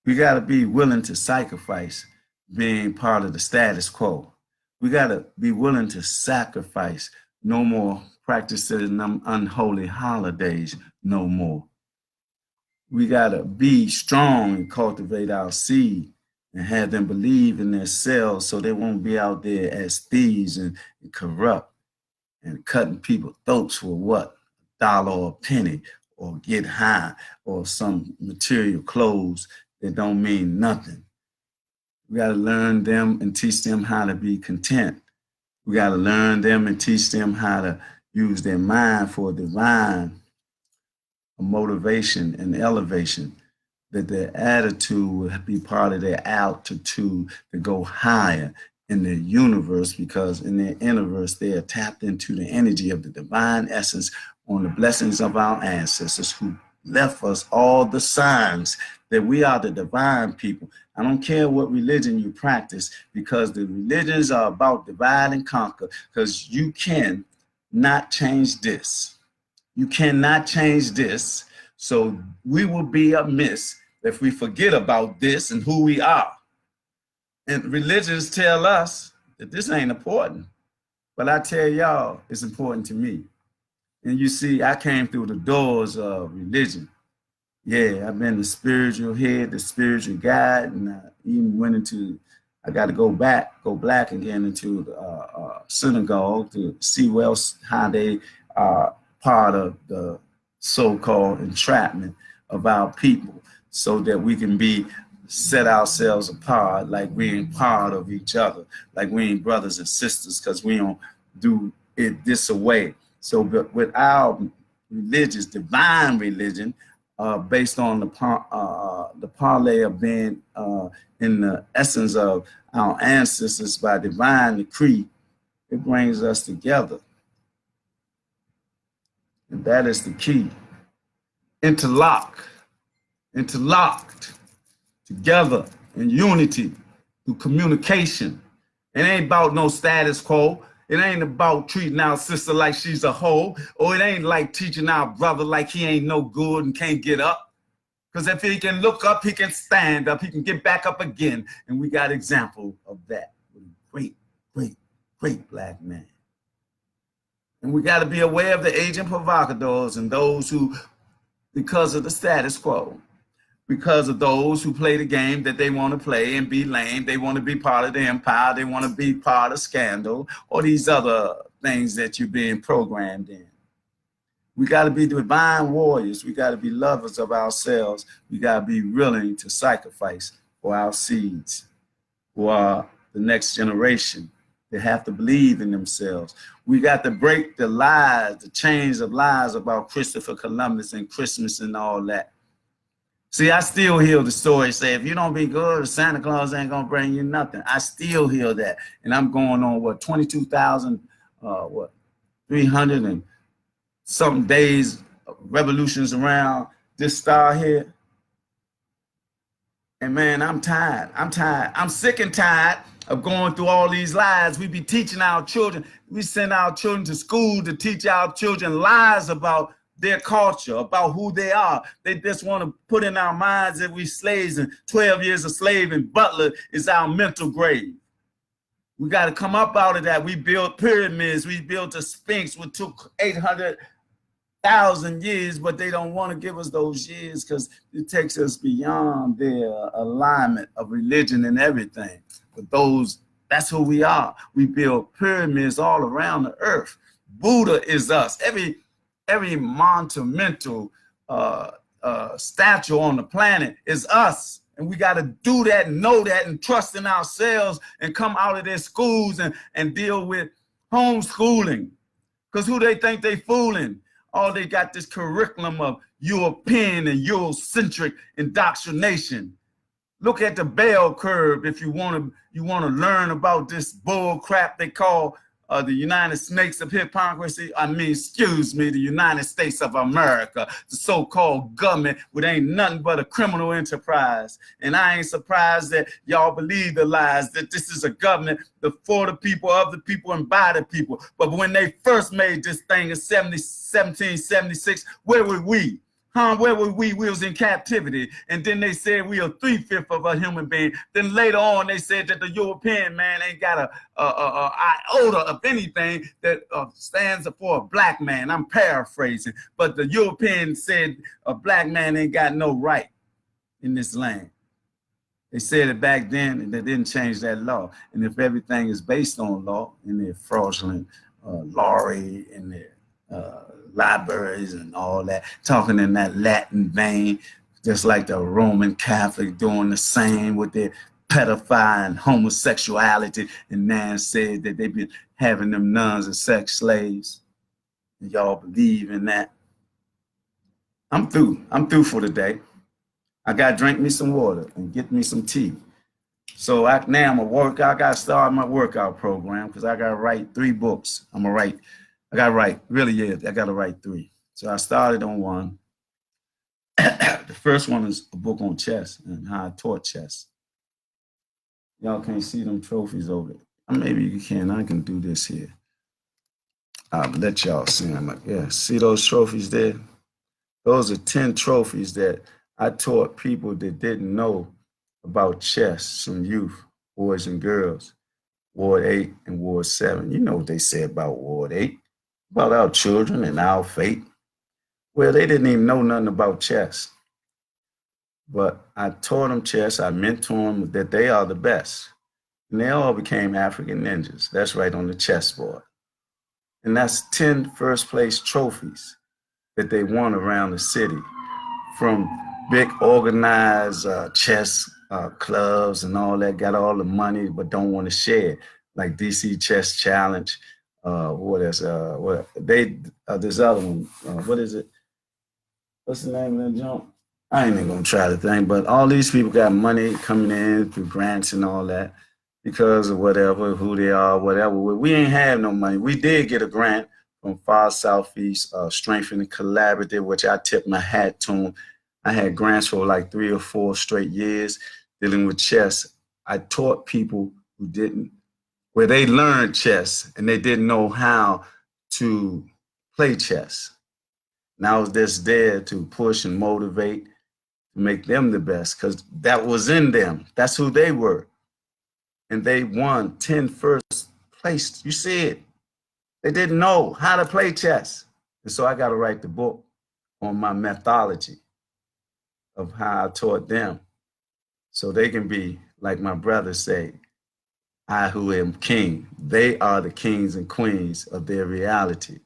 We got to be willing to sacrifice being part of the status quo. We got to be willing to sacrifice no more practicing them unholy holidays no more. We got to be strong and cultivate our seed and have them believe in themselves so they won't be out there as thieves and corrupt and cutting people's throats for what? $1 or a penny, or get high, or some material clothes that don't mean nothing. We got to learn them and teach them how to be content. We got to learn them and teach them how to use their mind for divine motivation and elevation, that their attitude will be part of their altitude to go higher in the universe, because in their universe, they are tapped into the energy of the divine essence on the blessings of our ancestors who left us all the signs that we are the divine people. I don't care what religion you practice, because the religions are about divide and conquer, because you can not change this. You cannot change this. So we will be amiss if we forget about this and who we are. And religions tell us that this ain't important. But I tell y'all, it's important to me. And you see, I came through the doors of religion. Yeah, I've been the spiritual head, the spiritual guide, and I even went into, I got to go black again into the synagogue to see how they are part of the so-called entrapment of our people, so that we can be set ourselves apart, like we ain't part of each other, like we ain't brothers and sisters, because we don't do it this way. So with our religious, divine religion, based on the parlay of being in the essence of our ancestors by divine decree, it brings us together. And that is the key. Interlocked together in unity through communication. It ain't about no status quo. It ain't about treating our sister like she's a hoe, or it ain't like teaching our brother like he ain't no good and can't get up. Because if he can look up, he can stand up, he can get back up again. And we got example of that. Great, great, great black man. And we got to be aware of the agent provocateurs and those who, because of the status quo, because of those who play the game that they want to play and be lame, they want to be part of the empire, they want to be part of scandal, or these other things that you're being programmed in. We got to be divine warriors. We got to be lovers of ourselves. We got to be willing to sacrifice for our seeds, for the next generation. They have to believe in themselves. We got to break the lies, the chains of lies about Christopher Columbus and Christmas and all that. See, I still hear the story say, if you don't be good, Santa Claus ain't gonna bring you nothing. I still hear that. And I'm going on, what, 22,000, 300 and something days, revolutions around this star here. And man, I'm tired. I'm tired. I'm sick and tired of going through all these lies. We be teaching our children. We send our children to school to teach our children lies about their culture, about who they are. They just want to put in our minds that we slaves, and 12 years a slave in Butler is our mental grave. We got to come up out of that. We built pyramids. We built a Sphinx, which took 800,000 years, but they don't want to give us those years because it takes us beyond their alignment of religion and everything. But that's who we are. We build pyramids all around the earth. Buddha is us. Every monumental statue on the planet is us. And we got to do that and know that and trust in ourselves and come out of their schools and deal with homeschooling. Because who they think they fooling? Oh, they got this curriculum of European and Eurocentric indoctrination. Look at the bell curve if you want to learn about this bull crap they call the United Snakes of hypocrisy. The United States of America, the so-called government, which ain't nothing but a criminal enterprise. And I ain't surprised that y'all believe the lies, that this is a government for the people, of the people, and by the people. But when they first made this thing in 1776, where were we? Where were we? We was in captivity. And then they said we are 3/5 of a human being. Then later on, they said that the European man ain't got a iota of anything that stands for a black man. I'm paraphrasing. But the European said a black man ain't got no right in this land. They said it back then, and they didn't change that law. And if everything is based on law, in their fraudulent lorry, in their libraries and all that, talking in that Latin vein, just like the Roman Catholic doing the same with their pedophile and homosexuality. And now said that they've been having them nuns as sex slaves. And y'all believe in that? I'm through. I'm through for the day. I got to drink me some water and get me some tea. So now I'm going to work. I got to start my workout program because I got to write 3 books. I got to write 3. So I started on one. The first one is a book on chess and how I taught chess. Y'all can't see them trophies over there. Maybe you can. I can do this here. I'll let y'all see them. Yeah, see those trophies there? Those are 10 trophies that I taught people that didn't know about chess, some youth, boys and girls, Ward 8 and Ward 7. You know what they say about Ward 8, about our children and our fate. Well, they didn't even know nothing about chess. But I taught them chess. I mentored them that they are the best. And they all became African ninjas. That's right on the chessboard. And that's 10 first place trophies that they won around the city from big organized chess clubs and all that, got all the money but don't want to share, like DC Chess Challenge. This other one, what is it? What's the name of that jump? I ain't even gonna try the thing, but all these people got money coming in through grants and all that because of whatever, who they are, whatever. We ain't have no money. We did get a grant from Far Southeast Strengthening Collaborative, which I tipped my hat to them. I had grants for like 3 or 4 straight years dealing with chess. I taught people where they learned chess and they didn't know how to play chess. And I was just there to push and motivate, to make them the best, because that was in them. That's who they were. And they won 10 first place. You see it. They didn't know how to play chess. And so I got to write the book on my methodology of how I taught them so they can be, like my brother say, I who am king. They are the kings and queens of their reality.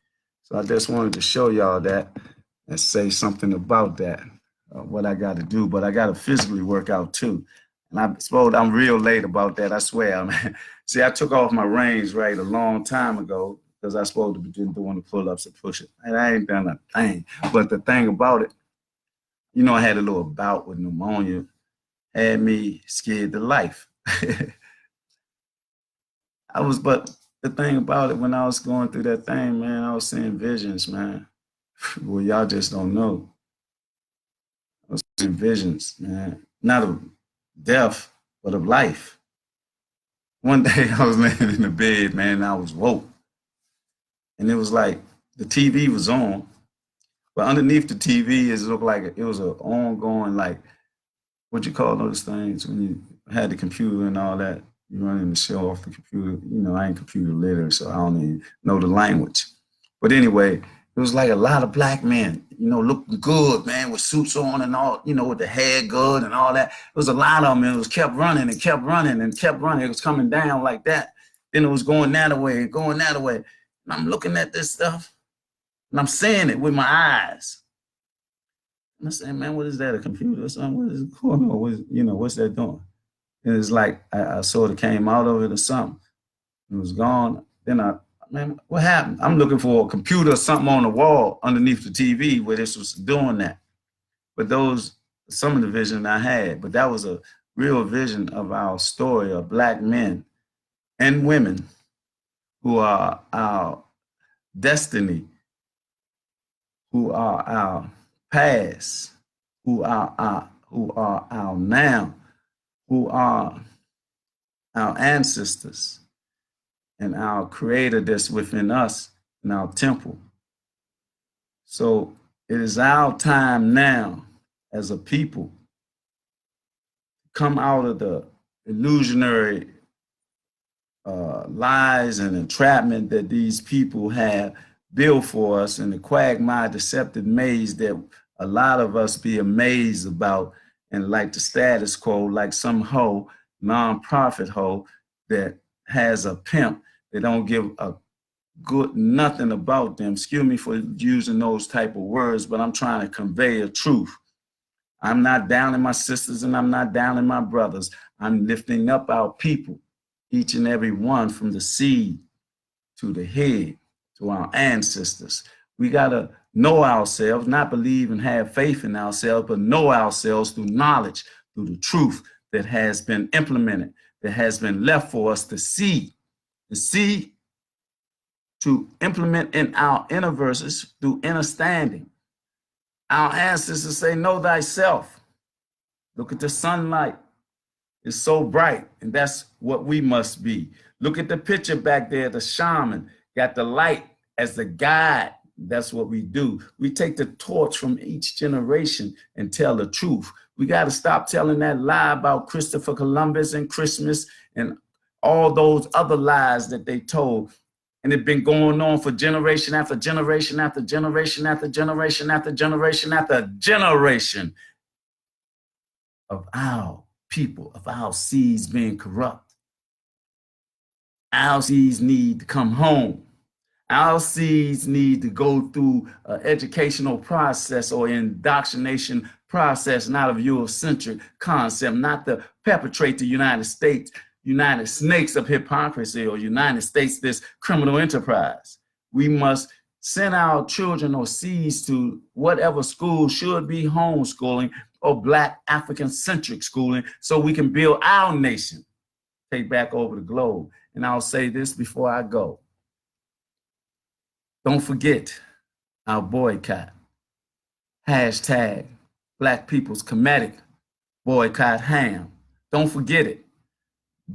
So I just wanted to show y'all that and say something about that, what I got to do. But I got to physically work out too. And I suppose I'm real late about that. I swear. Man. See, I took off my reins right a long time ago because I supposed to be doing the pull-ups and push it. And I ain't done a thing. But the thing about it, I had a little bout with pneumonia, had me scared to life. But the thing about it, when I was going through that thing, man, I was seeing visions, man. Well, y'all just don't know. I was seeing visions, man. Not of death, but of life. One day I was laying in the bed, man, and I was woke. And it was like the TV was on, but underneath the TV, it looked like it was an ongoing, like, what you call those things when you had the computer and all that? You running the show off the computer. I ain't computer literate, so I don't even know the language. But anyway, it was like a lot of black men, looking good, man, with suits on and all, with the hair good and all that. It was a lot of them. And it was kept running and kept running and kept running. It was coming down like that. Then it was going that way and going that way. And I'm looking at this stuff and I'm seeing it with my eyes. And I'm saying, man, what is that? A computer or something? What is going on? What's that doing? And it's like I sort of came out of it or something. It was gone. Then man, what happened? I'm looking for a computer or something on the wall underneath the TV where this was doing that. But some of the vision I had, but that was a real vision of our story of black men and women who are our destiny, who are our past, who are our now, who are our ancestors and our creator that's within us in our temple. So it is our time now as a people to come out of the illusionary lies and entrapment that these people have built for us in the quagmire deceptive maze that a lot of us be amazed about, and like the status quo, like some hoe, non-profit hoe that has a pimp. They don't give a good nothing about them. Excuse me for using those type of words, but I'm trying to convey a truth. I'm not downing my sisters and I'm not downing my brothers. I'm lifting up our people, each and every one, from the seed to the head, to our ancestors. We got to know ourselves, not believe and have faith in ourselves, but know ourselves through knowledge, through the truth that has been implemented, that has been left for us to see, to implement in our inner verses through understanding. Our ancestors say, know thyself. Look at the sunlight. It's so bright, and that's what we must be. Look at the picture back there, the shaman got the light as the guide. That's what we do. We take the torch from each generation and tell the truth. We got to stop telling that lie about Christopher Columbus and Christmas and all those other lies that they told. And it's been going on for generation after generation after generation after generation after generation after generation of our people, of our seeds being corrupt. Our seeds need to come home. Our seeds need to go through an educational process or indoctrination process, not a Eurocentric concept, not to perpetrate the United States, United Snakes of hypocrisy, or United States, this criminal enterprise. We must send our children or seeds to whatever school should be homeschooling or Black African-centric schooling so we can build our nation, take back over the globe. And I'll say this before I go. Don't forget our boycott. Hashtag Black People's Comedic Boycott Ham. Don't forget it.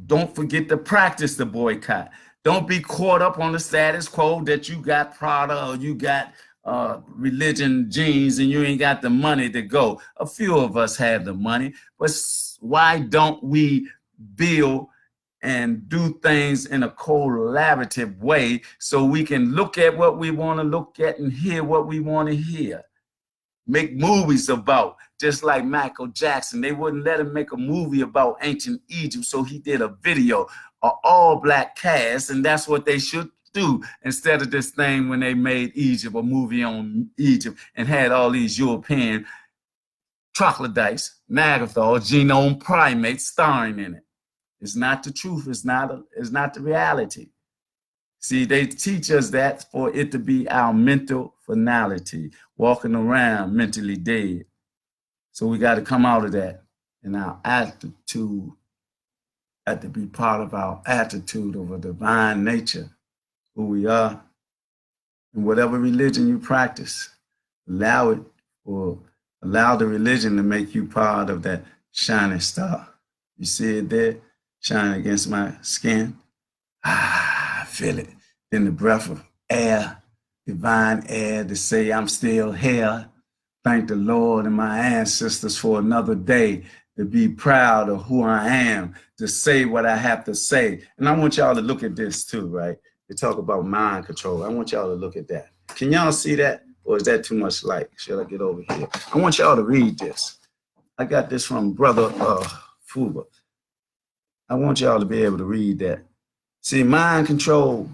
Don't forget to practice the boycott. Don't be caught up on the status quo that you got Prada or you got religion genes and you ain't got the money to go. A few of us have the money, but why don't we build and do things in a collaborative way so we can look at what we want to look at and hear what we want to hear? Make movies about, just like Michael Jackson. They wouldn't let him make a movie about ancient Egypt, so he did a video, an all-black cast, and that's what they should do instead of this thing when they made Egypt, a movie on Egypt, and had all these European troglodytes, Neanderthals, genome primates starring in it. It's not the truth. It's not the reality. See, they teach us that for it to be our mental finality, walking around mentally dead. So we got to come out of that. And our attitude had to be part of our attitude of a divine nature, who we are. And whatever religion you practice, allow it, or allow the religion to make you part of that shining star. You see it there, shining against my skin? I feel it. Then the breath of air, divine air, to say I'm still here. Thank the Lord and my ancestors for another day, to be proud of who I am, to say what I have to say. And I want y'all to look at this too, right? They talk about mind control. I want y'all to look at that. Can y'all see that? Or is that too much light? Should I get over here? I want y'all to read this. I got this from Brother Fuba. I want y'all to be able to read that. See, mind control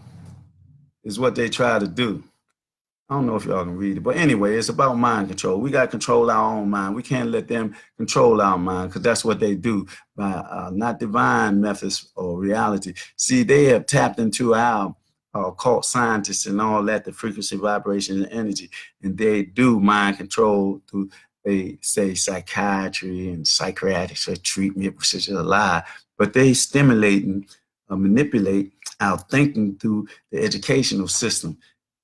is what they try to do. I don't know if y'all can read it, but anyway, it's about mind control. We got to control our own mind. We can't let them control our mind, because that's what they do by not divine methods or reality. See, they have tapped into our occult scientists and all that, the frequency, vibration, and energy, and they do mind control through, they say, psychiatry and psychiatric treatment, which is a lie, but they stimulate and manipulate our thinking through the educational system.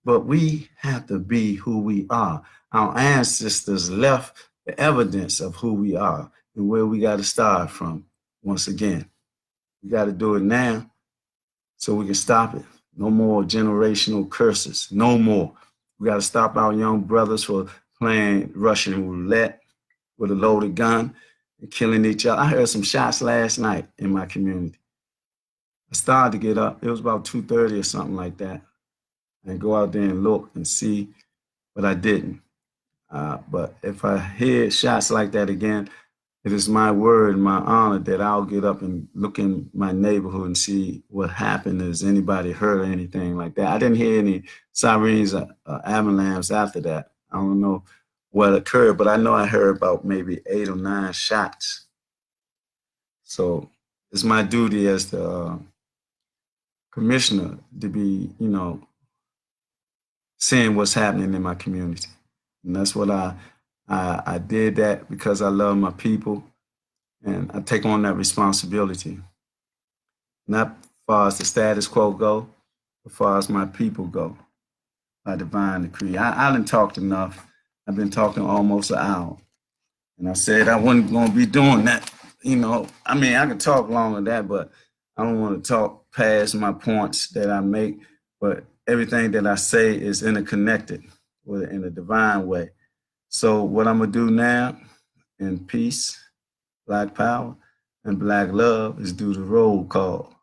But we have to be who we are. Our ancestors left the evidence of who we are and where we got to start from. Once again, we got to do it now so we can stop it. No more generational curses. No more. We got to stop our young brothers for playing Russian roulette with a loaded gun and killing each other. I heard some shots last night in my community. I started to get up. It was about 2:30 or something like that. And go out there and look and see, but I didn't. But if I hear shots like that again, it is my word and my honor that I'll get up and look in my neighborhood and see what happened. Is anybody hurt or anything like that? I didn't hear any sirens or avalanches after that. I don't know what occurred, but I know I heard about maybe 8 or 9 shots. So it's my duty as the commissioner to be, seeing what's happening in my community. And that's what I did that because I love my people, and I take on that responsibility. Not as far as the status quo go, but as far as my people go, by divine decree. I done talked enough. I've been talking almost an hour. And I said I wasn't going to be doing that. I mean, I could talk longer than that, but I don't want to talk past my points that I make. But everything that I say is interconnected in a divine way. So what I'm going to do now, in peace, Black power, and Black love, is do the roll call.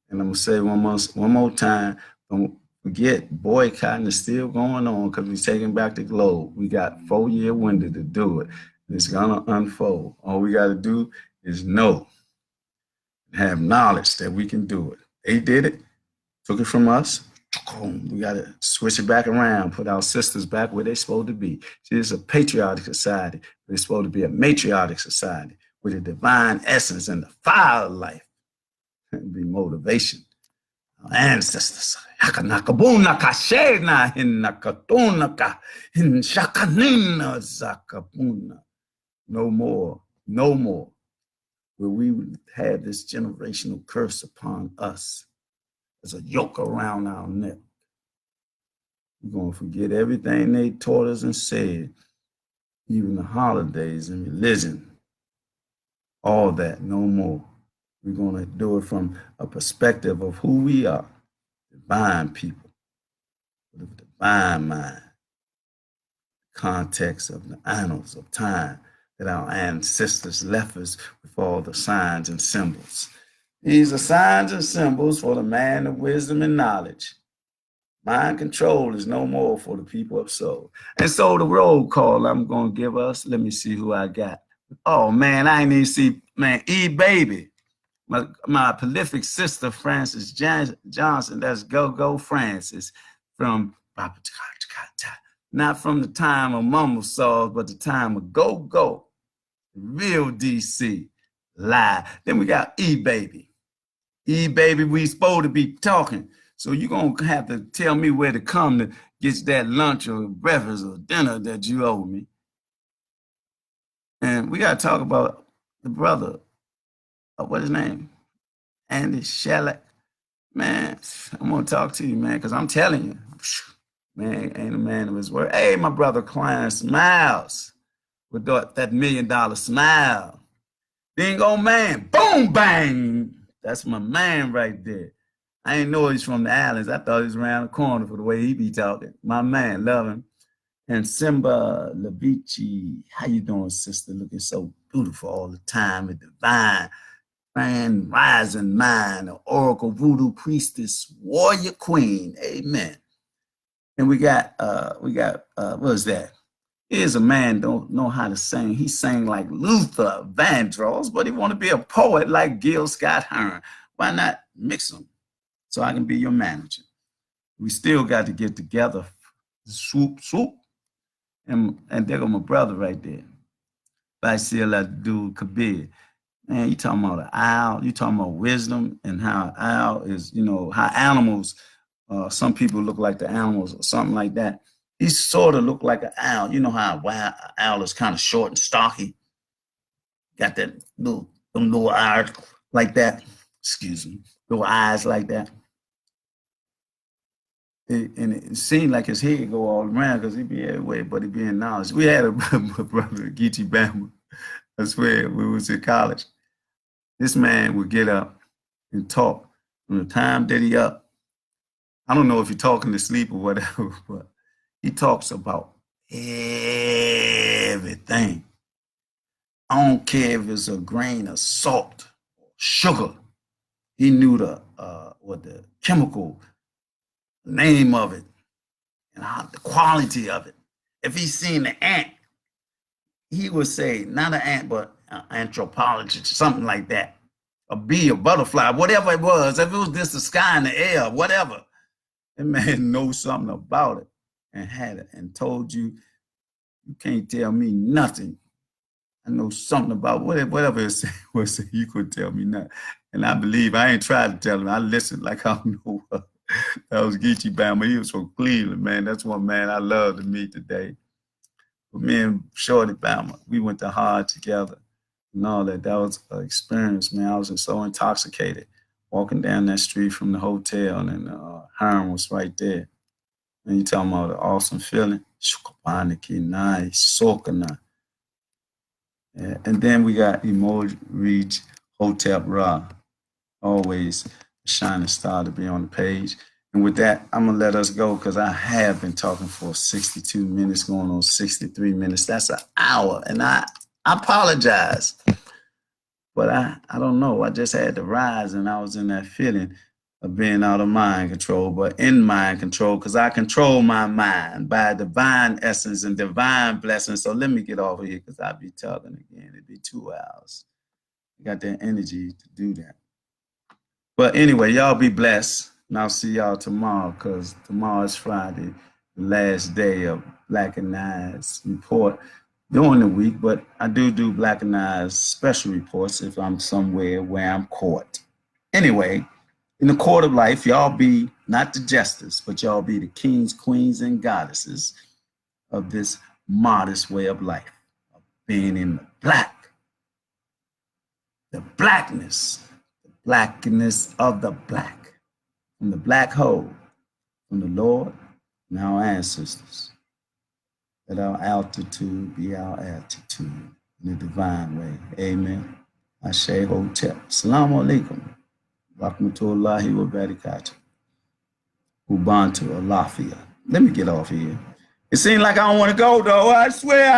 And I'm going to say one more time, don't forget, boycotting is still going on because we're taking back the globe. We got 4-year window to do it. And it's going to unfold. All we got to do is know, have knowledge that we can do it. They did it, took it from us. We got to switch it back around, put our sisters back where they're supposed to be. See, it's a patriotic society, but it's supposed to be a matriotic society with a divine essence and the fire of life. And be motivation. Our ancestors. No more, no more will we have this generational curse upon us as a yoke around our neck. We're going to forget everything they taught us and said, even the holidays and religion, all that, no more. We're going to do it from a perspective of who we are, divine people, with a divine mind, context of the annals of time that our ancestors left us with all the signs and symbols. These are signs and symbols for the man of wisdom and knowledge. Mind control is no more for the people of soul. And so the roll call I'm going to give us, let me see who I got. Oh, man, I ain't even see, man, E-Baby. My prolific sister, Frances Johnson. That's Go Frances from not from the time of mumble saws, but the time of go-go, real DC, live. Then we got E-Baby. E-Baby, we supposed to be talking. So you're going to have to tell me where to come to get that lunch or breakfast or dinner that you owe me. And we got to talk about the brother, what's his name? Andy Shellac. Man, I'm going to talk to you, man, because I'm telling you, man, ain't a man of his word. Hey, my brother Klein smiles with that $1 million smile. Dingo man, boom, bang. That's my man right there. I ain't know he's from the islands. I thought he was around the corner for the way he be talking. My man, love him. And Simba Lavici, how you doing, sister? Looking so beautiful all the time. A divine, man, rising mind, an oracle, voodoo priestess, warrior queen. Amen. And we got what is that? Here's a man don't know how to sing. He sang like Luther Vandross, but he want to be a poet like Gil Scott Heron. Why not mix them so I can be your manager? We still got to get together. Swoop, swoop. And there go my brother right there. Basil dude Kabir. Man, you talking about an owl, you talking about wisdom and how owl is, how animals, some people look like the animals or something like that. He sort of looked like an owl. You know how an owl is kind of short and stocky. Got that little eyes like that. Excuse me. Little eyes like that. And it seemed like his head go all around because he'd be everywhere, but he'd be in knowledge. We had a brother, Geechee Bama. I swear, we was in college. This man would get up and talk from the time that he up. I don't know if he's talking to sleep or whatever, but he talks about everything. I don't care if it's a grain of salt or sugar. He knew the chemical name of it and the quality of it. If he seen the ant, he would say, not an ant, but an anthropologist, something like that. A bee, a butterfly, whatever it was. If it was just the sky and the air, whatever. That man knows something about it and had it and told you, you can't tell me nothing. I know something about whatever it was. You couldn't tell me nothing. And I believe, I ain't tried to tell him. I listened like I don't know what. That was Geechee Bama. He was from Cleveland, man. That's one man I love to meet today. But me and Shorty Bama, we went to Hard together and all that. That was an experience, man. I was just so intoxicated walking down that street from the hotel, and Hiram was right there. And you talking about an awesome feeling. And then we got Emoji Reach Hotep Ra, always a shining star to be on the page. And with that, I'm going to let us go because I have been talking for 62 minutes, going on 63 minutes. That's an hour. And I apologize. But I don't know. I just had to rise, and I was in that feeling of being out of mind control, but in mind control, because I control my mind by divine essence and divine blessings. So let me get off of here because I'll be talking again. It'd be 2 hours. I got that energy to do that. But anyway, y'all be blessed. And I'll see y'all tomorrow because tomorrow is Friday, the last day of Blackanized report during the week. But I do Blackanized special reports if I'm somewhere where I'm caught. Anyway, in the court of life, y'all be not the jesters, but y'all be the kings, queens, and goddesses of this modest way of life, of being in the black, the blackness of the black. From the black hole, from the Lord and our ancestors. Let our altitude be our altitude in a divine way. Amen. Ashe Hotep. Assalamu alaikum. Rahmatullahi wa barakatuh. Ubantu Alafia. Let me get off here. It seems like I don't want to go though. I swear.